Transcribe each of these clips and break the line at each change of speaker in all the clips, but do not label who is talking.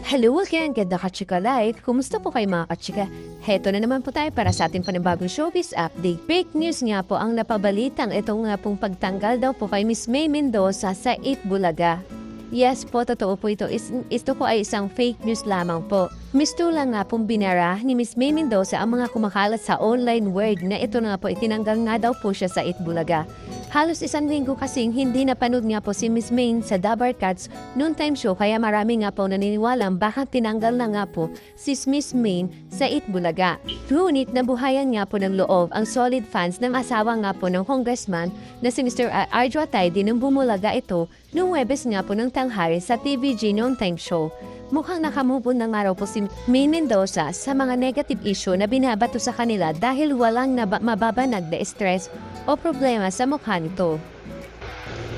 Hello again, ganda ka-chika life. Kumusta po kayo mga ka-chika? Heto na naman po tayo para sa ating panibagong showbiz update. Fake news nga po ang napabalitang itong nga pong pagtanggal daw po kay Miss May Mendoza sa Itbulaga. Yes po, totoo po ito. Ito po ay isang fake news lamang po. Mistulang nga pong binara ni Miss May Mendoza ang mga kumakalat sa online world na ito nga po itinanggal nga daw po siya sa Itbulaga. Halos isang linggo kasing hindi napanood nga po si Miss May sa Dabar Cats noon time show kaya marami nga po naniniwalang baka tinanggal na nga po si Miss May sa Itbulaga. Ngunit nabuhayan nga po ng loob ang solid fans ng asawa nga po ng congressman na si Mr. Arjo Atayde nung bumulaga ito noong Webes nga po ng tanghali sa TVG noon time show. Mukhang nakamove on na nga raw po si May Mendoza sa mga negative issue na binabato sa kanila dahil walang mababanag na stress o problema sa mukha nito.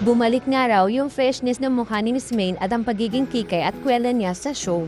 Bumalik nga raw yung freshness ng mukha ni Miss May at ang pagiging kikay at kwela niya sa show.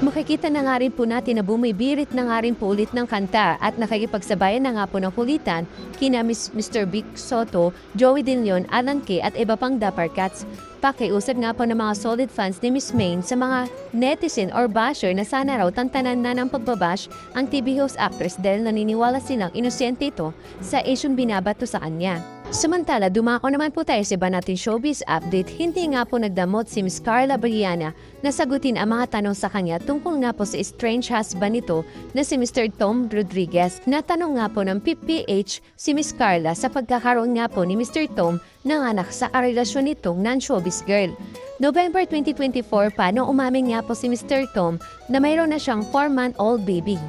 Makikita na nga rin po natin na bumibirit na nga rin po ulit ng kanta at nakikipagsabayan na nga po ng kulitan kina Mr. Vic Soto, Joey De Leon, Alan Kay at iba pang Dabar Cats. Pakiusap nga po ng mga solid fans ni Miss May sa mga netizen or basher na sana raw tantanan na ng pagbabash ang TV host actress dahil naniniwala silang inosente ito sa isyong binabato sa kanya. Samantala, dumako naman po tayo sa iba nating showbiz update. Hindi nga po nagdamot si Miss Carla Briana na sagutin ang mga tanong sa kanya tungkol nga po sa strange husband nito na si Mr. Tom Rodriguez. Natanong nga po ng PPH si Miss Carla sa pagkakaroon nga po ni Mr. Tom ng anak sa karelasyon nitong non-showbiz girl. November 2024 pa nung umamin nga po si Mr. Tom na mayroon na siyang 4-month-old baby.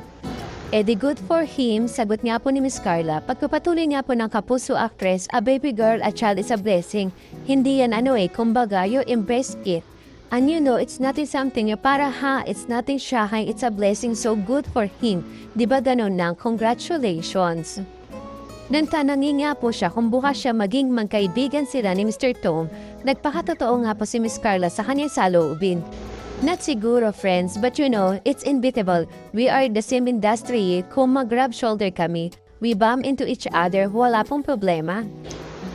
Di good for him, sagot nga po ni Miss Carla. Pagpapatuloy nga po ng kapuso actress, a baby girl, a child is a blessing. Hindi yan kumbaga, you embrace it. And you know, it's nothing something, it's nothing shocking, it's a blessing, so good for him. Diba ganon lang, congratulations. Nantanangin nga po siya kung bukas siya maging magkaibigan sila ni Mr. Tom. Nagpakatotoo nga po si Miss Carla sa kanyang saloobin. Not siguro friends, but you know, it's inevitable. We are the same industry, kung mag-grab shoulder kami, we bump into each other, wala pong problema.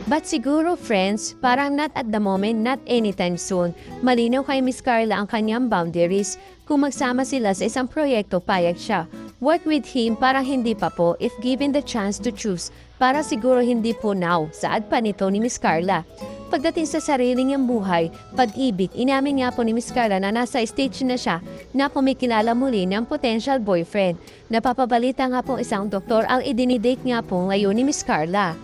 But siguro friends, parang not at the moment, not anytime soon. Malinaw kay Miss Carla ang kanyang boundaries. Kung magsama sila sa isang proyekto, payag siya. Work with him, parang hindi pa po, if given the chance to choose. Para siguro hindi po now, saad pa nito ni Miss Carla. Pagdating sa sarili niyang buhay, pag-ibig, inamin nga po ni Miss Carla na nasa stage na siya na kumikilala muli ng potential boyfriend. Napapabalita nga po isang doktor ang idinidate nga po ngayon ni Miss Carla.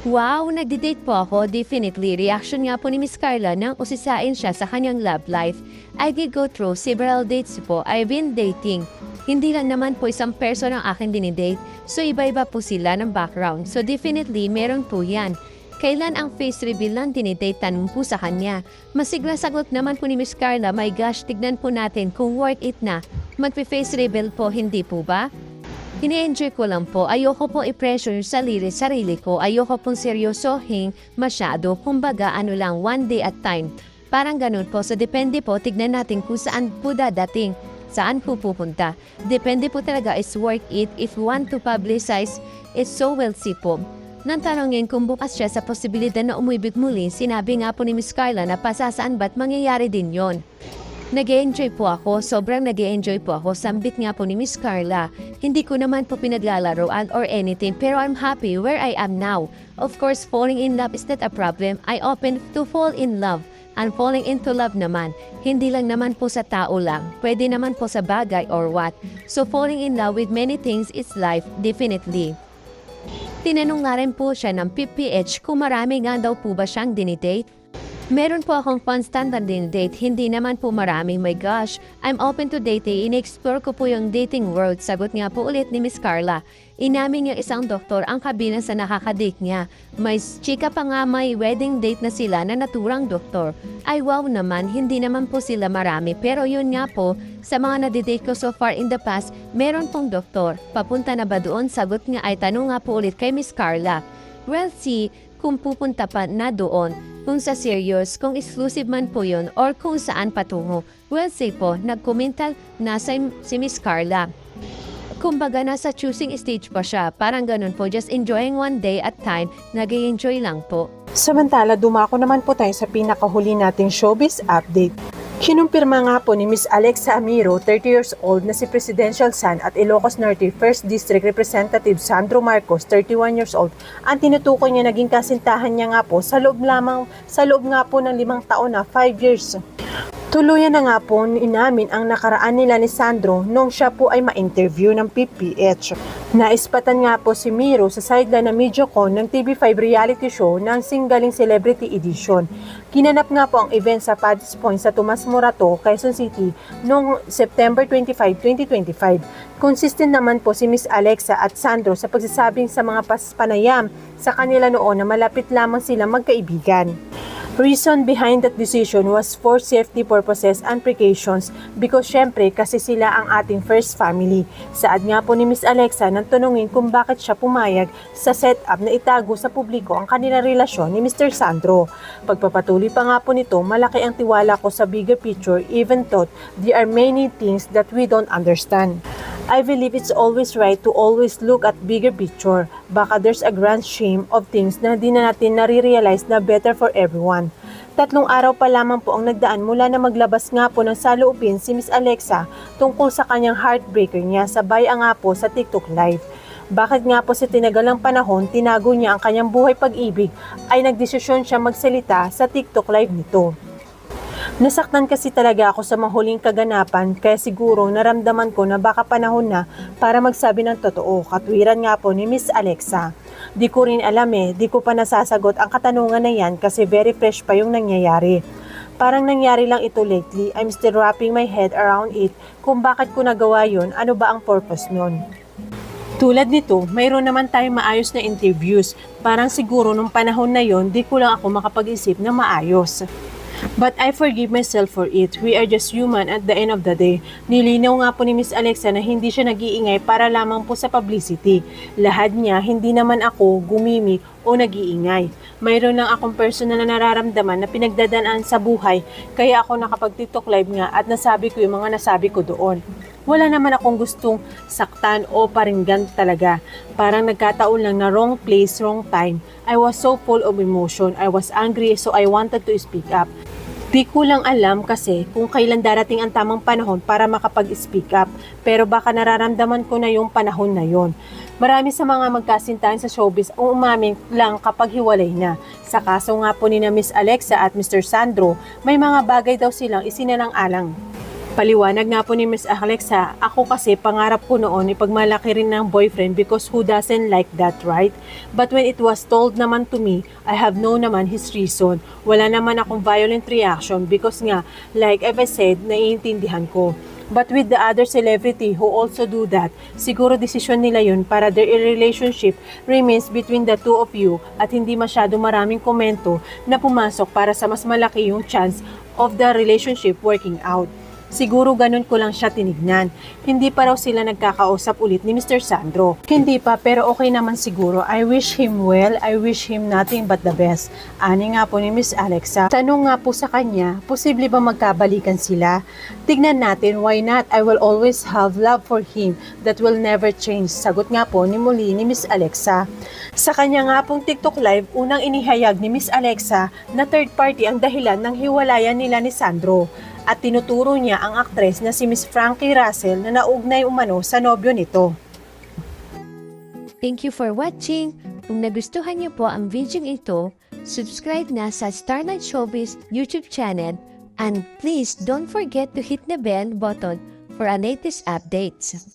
Wow, nagdi-date po ako, definitely. Reaction nga po ni Miss Carla nang usisain siya sa kanyang love life. I did go through several dates po, I've been dating. Hindi lang naman po isang person ang aking dinidate, so iba-iba po sila ng background. So definitely, meron po yan. Kailan ang face reveal ng dinidate, tanong po sa kanya. Masigla sagot naman po ni Miss Carla, my gosh, tignan po natin kung worth it na. Magpe-face reveal po, hindi po ba? Ini-enjoy ko lang po, ayoko po i-pressure sarili ko, ayoko pong seryosohin masyado, kumbaga lang, one day at time. Parang ganun po, so depende po, tignan natin kung saan po dadating, saan po pupunta. Depende po talaga is worth it, if you want to publicize, it's so well see po. Nang tanongin kung bukas siya sa posibilidad na umibig muli, sinabi nga po ni Miss Carla na pasasaan ba't mangyayari din yon. Nag-e-enjoy po ako, sobrang nag-e-enjoy po ako, sambit nga po ni Miss Carla. Hindi ko naman po pinaglalaroan or anything, pero I'm happy where I am now. Of course, falling in love is not a problem. I open to fall in love. And falling into love naman, hindi lang naman po sa tao lang, pwede naman po sa bagay or what. So falling in love with many things is life, definitely. Tinanong nga rin po siya ng PPH kung marami nga daw po ba siyang dinidate. Meron po akong constant na dinidate, hindi naman po marami, my gosh. I'm open to dating, in-explore ko po yung dating world, sagot nga po ulit ni Miss Carla. Inamin niya isang doktor ang kabilang sa nakakadate niya. May chika pa nga may wedding date na sila na naturang doktor. Ay wow naman, hindi naman po sila marami, pero yun nga po, sa mga nadidate ko so far in the past, meron pong doktor. Papunta na ba doon? Sagot nga ay tanong nga po ulit kay Miss Carla. Well, see, kung pupunta pa na doon, kung sa serious, kung exclusive man po yun, or kung saan patungo. Well, see po, nagkomental na si Miss Carla. Kumbaga nasa choosing stage pa siya, parang ganun po, just enjoying one day at time, nag-enjoy lang po.
Samantala, dumako naman po tayo sa pinakahuli nating showbiz update. Kinumpirma nga po ni Miss Alexa Amiro, 30 years old, na si Presidential Son at Ilocos Norte 1st District Representative Sandro Marcos, 31 years old, ang tinutukoy niya naging kasintahan niya nga po sa loob nga po ng 5 taon na 5 years. Tuluyan na nga po inamin ang nakaraan nila ni Sandro nung siya po ay ma-interview ng PPH. Naispatan nga po si Miro sa sideline ng MediaCon ng TV5 reality show ng Singgaling Celebrity Edition. Kinanap nga po ang event sa Paddy's Point sa Tomas Morato, Quezon City noong September 25, 2025. Consistent naman po si Miss Alexa at Sandro sa pagsasabing sa mga panayam sa kanila noon na malapit lamang sila magkaibigan. Reason behind that decision was for safety purposes and precautions because syempre kasi sila ang ating first family. Saad nga po ni Miss Alexa nang tanungin kung bakit siya pumayag sa setup na itago sa publiko ang kanilang relasyon ni Mr. Sandro. Pagpapatuloy pa nga po nito, malaki ang tiwala ko sa bigger picture even though there are many things that we don't understand. I believe it's always right to always look at bigger picture. Baka there's a grand scheme of things na di na natin nare-realize na better for everyone. 3 araw pa lamang po ang nagdaan mula na maglabas nga po ng saloobin si Miss Alexa tungkol sa kanyang heartbreaker niya sabay nga po sa TikTok Live. Bakit nga po sa tinagalang panahon tinago niya ang kanyang buhay pag-ibig ay nagdesisyon siya magsalita sa TikTok Live nito. Nasaktan kasi talaga ako sa mahuling kaganapan kaya siguro naramdaman ko na baka panahon na para magsabi ng totoo, katwiran nga po ni Miss Alexa. Di ko rin alam di ko pa nasasagot ang katanungan na yan kasi very fresh pa yung nangyayari. Parang nangyari lang ito lately, I'm still wrapping my head around it kung bakit ko nagawa yun, ano ba ang purpose nun. Tulad nito, mayroon naman tayong maayos na interviews, parang siguro nung panahon na yon di ko lang ako makapag-isip na maayos. But I forgive myself for it. We are just human at the end of the day. Nilinaw nga po ni Miss Alexa na hindi siya nag-iingay para lamang po sa publicity. Lahat niya, hindi naman ako gumimik o nag-iingay. Mayroon lang akong personal na nararamdaman na pinagdadaanan sa buhay, kaya ako nakapag-TikTok live nga at nasabi ko yung mga nasabi ko doon. Wala naman akong gustong saktan o paringgan talaga. Parang nagkataon lang na wrong place, wrong time. I was so full of emotion. I was angry so I wanted to speak up. Di ko lang alam kasi kung kailan darating ang tamang panahon para makapag-speak up. Pero baka nararamdaman ko na yung panahon na yon. Marami sa mga magkasintahan sa showbiz ang umamin lang kapag hiwalay na. Sa kaso nga po ni na Miss Alexa at Mr. Sandro, may mga bagay daw silang isinanang-alang. Paliwanag nga po ni Miss Alexa, ako kasi pangarap ko noon ipagmalaki rin ng boyfriend because who doesn't like that, right? But when it was told naman to me, I have known naman his reason. Wala naman akong violent reaction because nga, like I said, naiintindihan ko. But with the other celebrity who also do that, siguro desisyon nila yun para their relationship remains between the two of you at hindi masyado maraming komento na pumasok para sa mas malaki yung chance of the relationship working out. Siguro ganun ko lang siya tinignan. Hindi pa raw sila nagkakausap ulit ni Mr. Sandro. Hindi pa pero okay naman siguro. I wish him well. I wish him nothing but the best. Ani nga po ni Miss Alexa. Tanong nga po sa kanya, posible ba magkabalikan sila? Tignan natin, why not? I will always have love for him that will never change. Sagot nga po ni muli ni Miss Alexa. Sa kanya nga pong TikTok live, unang inihayag ni Miss Alexa na third party ang dahilan ng hiwalayan nila ni Sandro. At tinuturo niya ang aktres na si Miss Frankie Russell na naugnay umano sa nobyo nito.
Thank you for watching. Kung nagustuhan niyo po ang video ito, subscribe na sa Starlight Showbiz YouTube channel and please don't forget to hit the bell button for our latest updates.